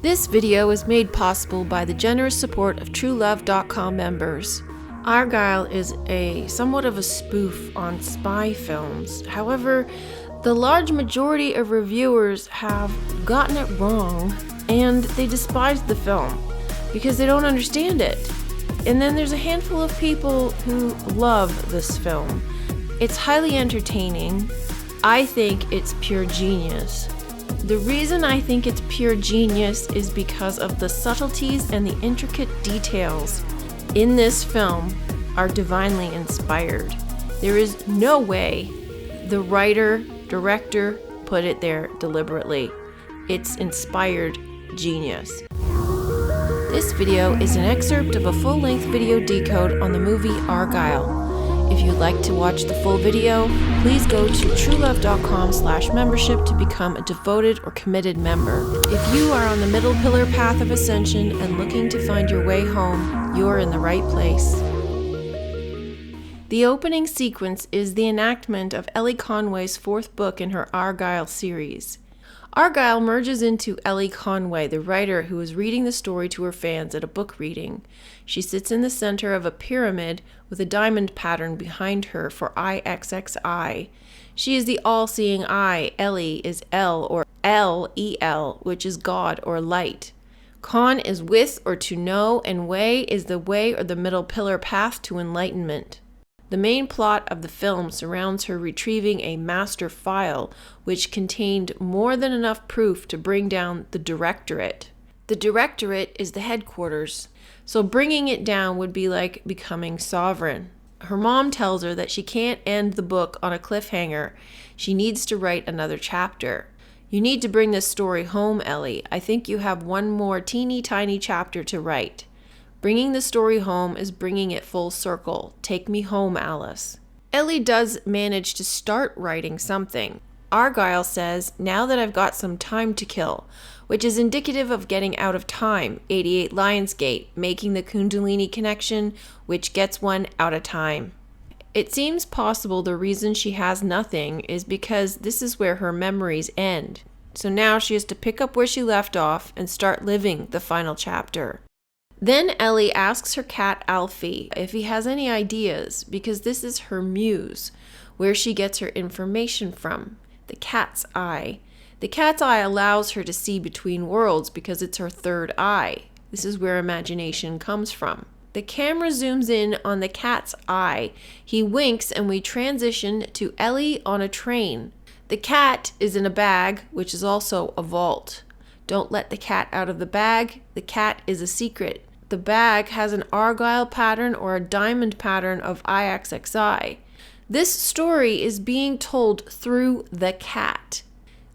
This video is made possible by the generous support of TrueLove.com members. Argyle is somewhat of a spoof on spy films. However, the large majority of reviewers have gotten it wrong and they despise the film because they don't understand it. And then there's a handful of people who love this film. It's highly entertaining. I think it's pure genius. The reason I think it's pure genius is because of the subtleties and the intricate details in this film are divinely inspired. There is no way the writer, director put it there deliberately. It's inspired genius. This video is an excerpt of a full-length video decode on the movie Argyle. If you'd like to watch the full video, please go to truelove.com/membership to become a devoted or committed member. If you are on the middle pillar path of ascension and looking to find your way home, you're in the right place. The opening sequence is the enactment of Ellie Conway's fourth book in her Argyle series. Argyle merges into Ellie Conway, the writer who is reading the story to her fans at a book reading. She sits in the center of a pyramid with a diamond pattern behind her for IXXI. She is the all-seeing eye. Ellie is L or L-E-L, which is God or light. Con is with or to know, and way is the way or the middle pillar path to enlightenment. The main plot of the film surrounds her retrieving a master file which contained more than enough proof to bring down the directorate. The directorate is the headquarters, so bringing it down would be like becoming sovereign. Her mom tells her that she can't end the book on a cliffhanger. She needs to write another chapter. You need to bring this story home, Ellie. I think you have one more teeny tiny chapter to write. Bringing the story home is bringing it full circle. Take me home, Alice. Ellie does manage to start writing something. Argyle says, now that I've got some time to kill, which is indicative of getting out of time, 88 Lionsgate, making the Kundalini connection, which gets one out of time. It seems possible the reason she has nothing is because this is where her memories end. So now she has to pick up where she left off and start living the final chapter. Then Ellie asks her cat Alfie if he has any ideas, because this is her muse, where she gets her information from, the cat's eye. The cat's eye allows her to see between worlds because it's her third eye. This is where imagination comes from. The camera zooms in on the cat's eye. He winks and we transition to Ellie on a train. The cat is in a bag, which is also a vault. Don't let the cat out of the bag. The cat is a secret. The bag has an Argyle pattern or a diamond pattern of IXXI. This story is being told through the cat.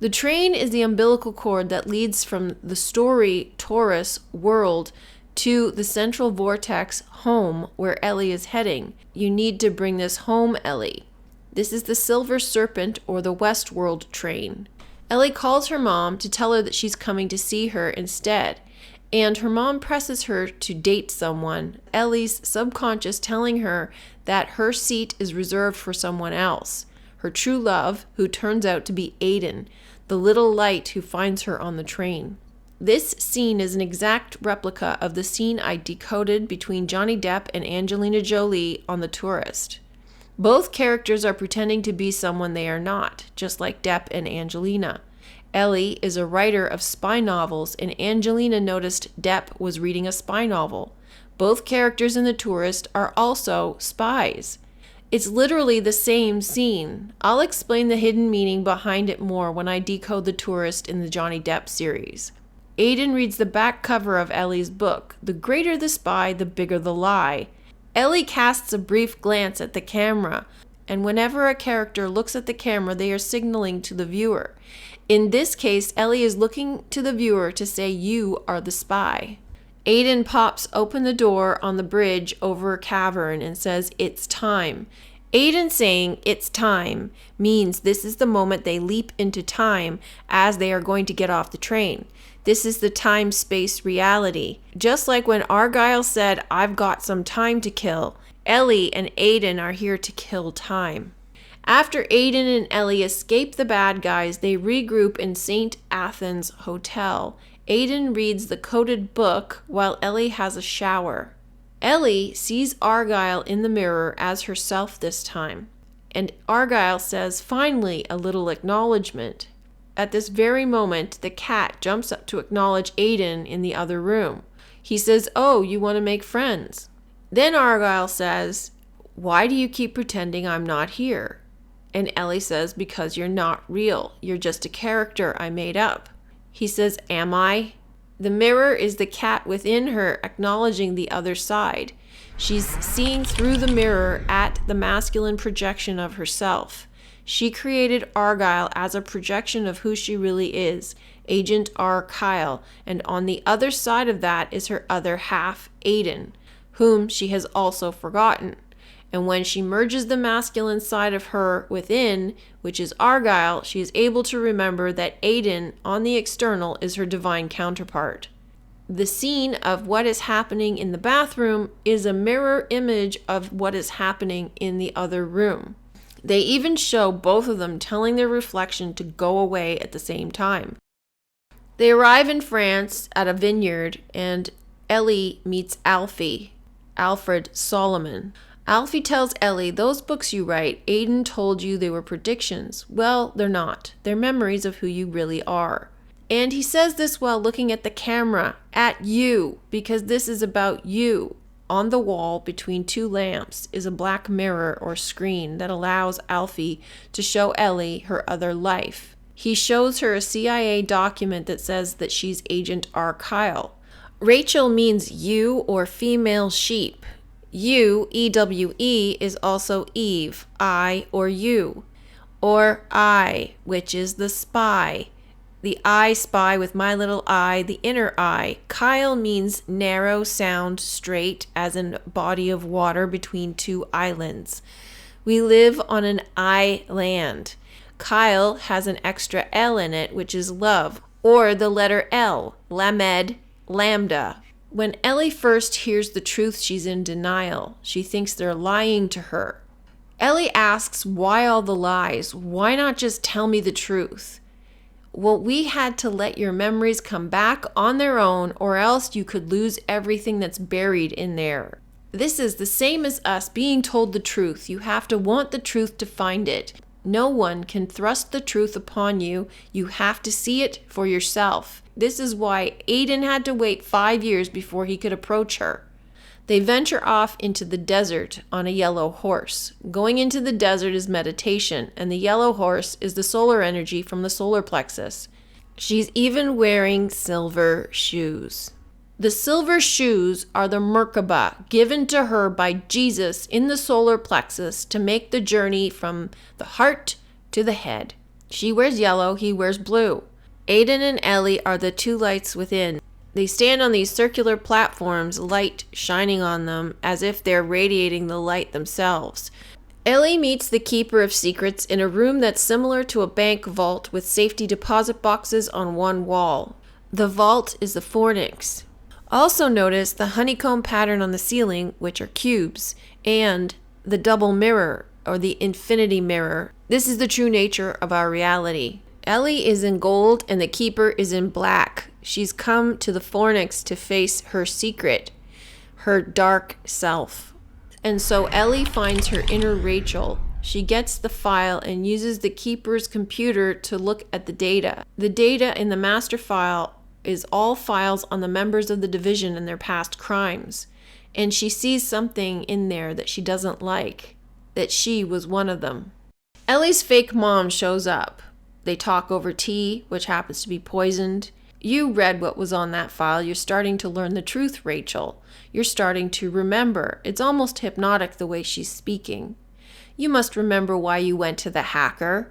The train is the umbilical cord that leads from the story Taurus world to the central vortex home where Ellie is heading. You need to bring this home, Ellie. This is the Silver Serpent or the Westworld train. Ellie calls her mom to tell her that she's coming to see her instead. And her mom presses her to date someone, Ellie's subconscious telling her that her seat is reserved for someone else, her true love, who turns out to be Aiden, the little light who finds her on the train. This scene is an exact replica of the scene I decoded between Johnny Depp and Angelina Jolie on The Tourist. Both characters are pretending to be someone they are not, just like Depp and Angelina. Ellie is a writer of spy novels, and Angelina noticed Depp was reading a spy novel. Both characters in The Tourist are also spies. It's literally the same scene. I'll explain the hidden meaning behind it more when I decode The Tourist in the Johnny Depp series. Aiden reads the back cover of Ellie's book. The greater the spy, the bigger the lie. Ellie casts a brief glance at the camera, and whenever a character looks at the camera, they are signaling to the viewer. In this case, Ellie is looking to the viewer to say, you are the spy. Aiden pops open the door on the bridge over a cavern and says, it's time. Aiden saying, it's time, means this is the moment they leap into time as they are going to get off the train. This is the time-space reality. Just like when Argyle said, I've got some time to kill, Ellie and Aiden are here to kill time. After Aiden and Ellie escape the bad guys, they regroup in St. Athens Hotel. Aiden reads the coded book while Ellie has a shower. Ellie sees Argyle in the mirror as herself this time, and Argyle says, "Finally, a little acknowledgement." At this very moment, the cat jumps up to acknowledge Aiden in the other room. He says, "Oh, you want to make friends?" Then Argyle says, "Why do you keep pretending I'm not here?" And Ellie says, "Because you're not real. You're just a character I made up." He says, "Am I?" The mirror is the cat within her acknowledging the other side. She's seeing through the mirror at the masculine projection of herself. She created Argyle as a projection of who she really is, Agent Argyle, and on the other side of that is her other half, Aiden, whom she has also forgotten. And when she merges the masculine side of her within, which is Argyle, she is able to remember that Aiden on the external is her divine counterpart. The scene of what is happening in the bathroom is a mirror image of what is happening in the other room. They even show both of them telling their reflection to go away at the same time. They arrive in France at a vineyard, and Ellie meets Alfred Solomon. Alfie tells Ellie, "Those books you write, Aiden told you they were predictions. Well, they're not. They're memories of who you really are." And he says this while looking at the camera, at you, because this is about you. On the wall between two lamps is a black mirror or screen that allows Alfie to show Ellie her other life. He shows her a CIA document that says that she's Agent Argyle. Rachel means you or female sheep. You, EWE, is also Eve, I or you. Or I, which is the spy. The I spy with my little eye, the inner eye. Kyle means narrow, sound, straight, as in body of water between two islands. We live on an island. Kyle has an extra L in it, which is love, or the letter L, lamed, lambda. When Ellie first hears the truth, she's in denial. She thinks they're lying to her. Ellie asks, "Why all the lies? Why not just tell me the truth?" Well, we had to let your memories come back on their own, or else you could lose everything that's buried in there. This is the same as us being told the truth. You have to want the truth to find it. No one can thrust the truth upon you. You have to see it for yourself. This is why Aiden had to wait 5 years before he could approach her. They venture off into the desert on a yellow horse. Going into the desert is meditation, and the yellow horse is the solar energy from the solar plexus. She's even wearing silver shoes. The silver shoes are the Merkaba given to her by Jesus in the solar plexus to make the journey from the heart to the head. She wears yellow, he wears blue. Aiden and Ellie are the two lights within. They stand on these circular platforms, light shining on them as if they're radiating the light themselves. Ellie meets the Keeper of Secrets in a room that's similar to a bank vault with safety deposit boxes on one wall. The vault is the fornix. Also notice the honeycomb pattern on the ceiling, which are cubes, and the double mirror, or the infinity mirror. This is the true nature of our reality. Ellie is in gold and the Keeper is in black. She's come to the fornix to face her secret, her dark self. And so Ellie finds her inner Rachel. She gets the file and uses the Keeper's computer to look at the data. The data in the master file is all files on the members of the division and their past crimes. And she sees something in there that she doesn't like, that she was one of them. Ellie's fake mom shows up. They talk over tea, which happens to be poisoned. You read what was on that file. You're starting to learn the truth, Rachel. You're starting to remember. It's almost hypnotic the way she's speaking. You must remember why you went to the hacker.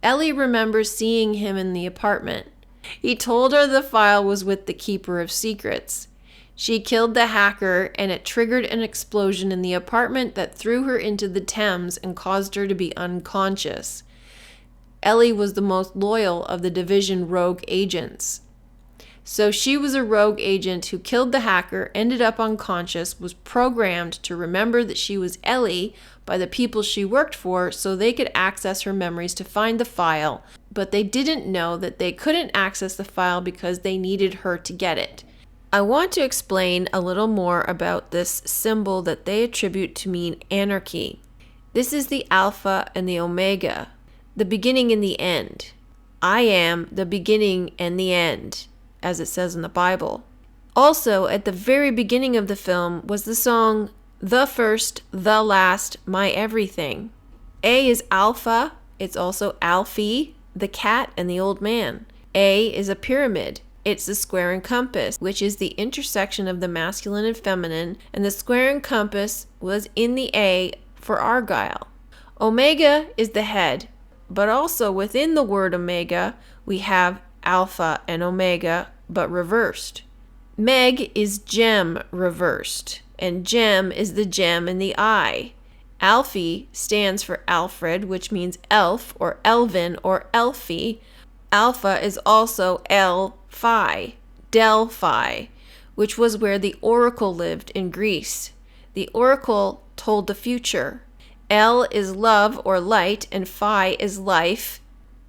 Ellie remembers seeing him in the apartment. He told her the file was with the Keeper of Secrets. She killed the hacker, and it triggered an explosion in the apartment that threw her into the Thames and caused her to be unconscious. Ellie was the most loyal of the division rogue agents. So she was a rogue agent who killed the hacker, ended up unconscious, was programmed to remember that she was Ellie by the people she worked for so they could access her memories to find the file, but they didn't know that they couldn't access the file because they needed her to get it. I want to explain a little more about this symbol that they attribute to mean anarchy. This is the Alpha and the Omega, the beginning and the end. I am the beginning and the end, as it says in the Bible. Also, at the very beginning of the film was the song, The First, The Last, My Everything. A is Alpha, it's also Alfie, the cat and the old man. A is a pyramid. It's the square and compass, which is the intersection of the masculine and feminine, and the square and compass was in the A for Argyle. Omega is the head, but also within the word Omega, we have Alpha and Omega, but reversed. Meg is gem reversed, and gem is the gem in the eye. Alfie stands for Alfred, which means elf or elven or elfie. Alpha is also El-Phi, Delphi, which was where the oracle lived in Greece. The oracle told the future. El is love or light, and Phi is life,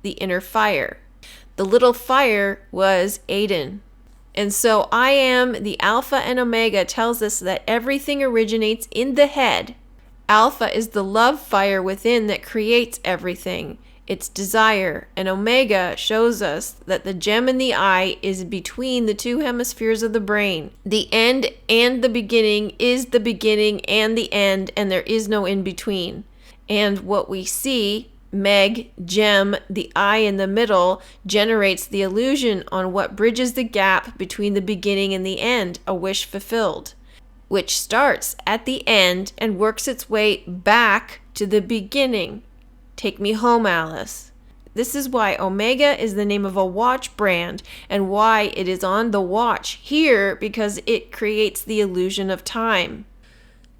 the inner fire. The little fire was Aiden. And so I am, the Alpha and Omega, tells us that everything originates in the head. Alpha is the love fire within that creates everything. It's desire, and Omega shows us that the gem in the eye is between the two hemispheres of the brain. The end and the beginning is the beginning and the end, and there is no in between. And what we see, Meg, gem, the eye in the middle, generates the illusion on what bridges the gap between the beginning and the end, a wish fulfilled, which starts at the end and works its way back to the beginning. Take me home, Alice. This is why Omega is the name of a watch brand and why it is on the watch here, because it creates the illusion of time.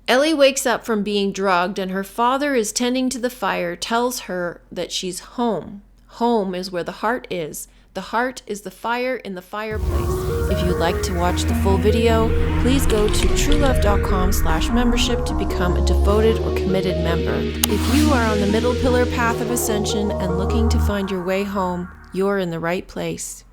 Ellie wakes up from being drugged and her father is tending to the fire, tells her that she's home. Home is where the heart is. The heart is the fire in the fireplace. If you'd like to watch the full video, please go to TrueLove.com/membership to become a devoted or committed member. If you are on the middle pillar path of ascension and looking to find your way home, you're in the right place.